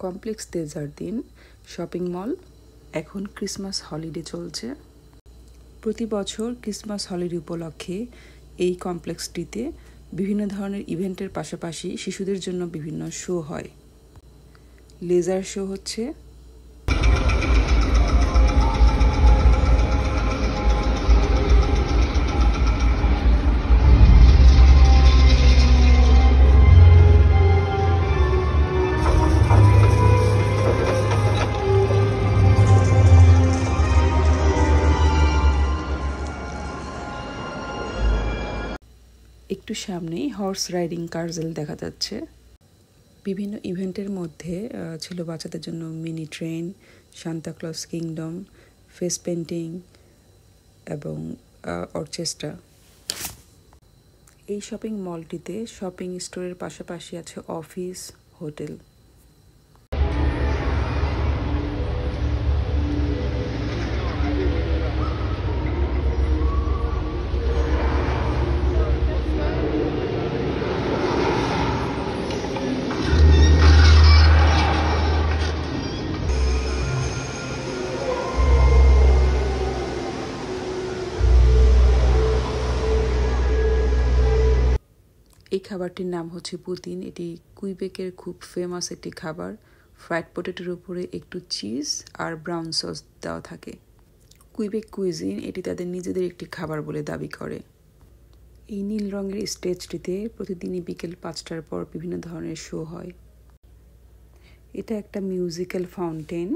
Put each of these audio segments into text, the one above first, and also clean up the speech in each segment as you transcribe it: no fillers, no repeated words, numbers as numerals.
Complex তেজারদিন shopping mall এখন Christmas holiday চলছে। প্রতি বছর ক্রিসমাস হলিডে উপলক্ষে এই কমপ্লেক্সটিতে বিভিন্ন ধরনের ইভেন্টের পাশাপাশি শিশুদের জন্য বিভিন্ন শো হয়। লেজার শো হচ্ছে, একটু সামনেই হর্স রাইডিং কারজেল দেখা যাচ্ছে। বিভিন্ন ইভেন্টের মধ্যে ছিল বাচ্চাদের জন্য mini train, Santa Claus kingdom, face painting এবং অর্কেস্ট্রা। এই শপিং মলটিতে শপিং স্টোরের পাশাপাশি আছে অফিস, হোটেল। এই খাবারটির নাম হচ্ছে পুতিন। এটি কুইবেকের খুব ফেমাস একটি খাবার। ফ্রাইড পটেটোর উপরে একটু চিজ আর ব্রাউন সস দেওয়া থাকে। কুইবেক কুইজিন এটি তাদের নিজেদের একটি খাবার বলে দাবি করে। এই নীল রঙের স্টেজটিতে প্রতিদিনই বিকেল 5টার পর বিভিন্ন ধরনের শো হয়। এটা একটা মিউজিক্যাল ফাউন্টেন।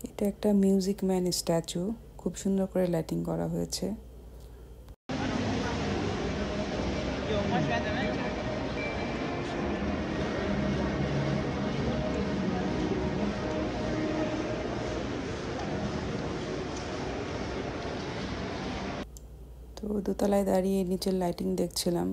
এটা একটা মিউজিক ম্যান স্ট্যাচু, খুব সুন্দর করে লাইটিং করা হয়েছে। তো দোতলায় দাঁড়িয়ে নিচের লাইটিং দেখছিলাম।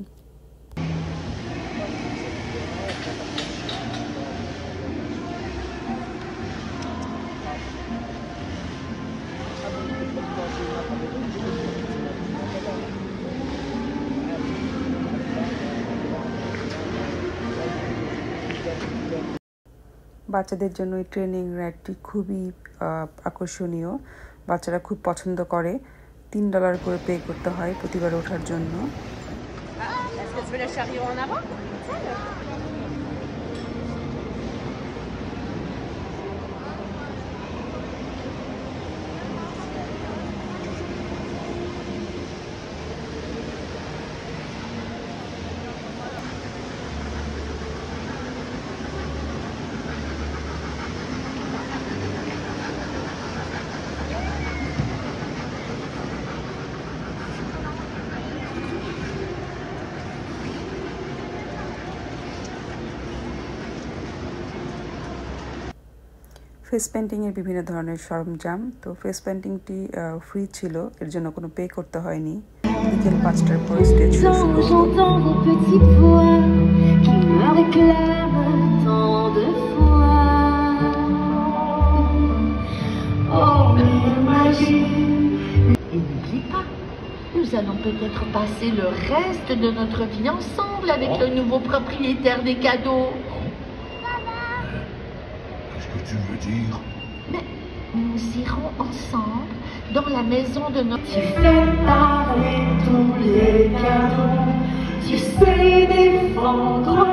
বাচ্চাদের জন্য এই ট্রেনিং রাইডটি খুবই আকর্ষণীয়। বাচ্চারা খুব পছন্দ করে। $3 করে পে করতে হয় প্রতিবার ওঠার জন্য। ফেস পেন্টিংয়ের বিভিন্ন ধরনের সরঞ্জাম। তো ফেস পেন্টিংটি ফ্রি ছিল, এর জন্য কোনো পে করতে হয়নি। বিকেল 5টার পর stage Nous allons peut-être passer le reste de notre vie ensemble avec le nouveau propriétaire des cadeaux. Qu'est-ce que tu veux dire? Mais nous irons ensemble dans la maison de notre... Tu fais parler tous les cadeaux, tu sais défendre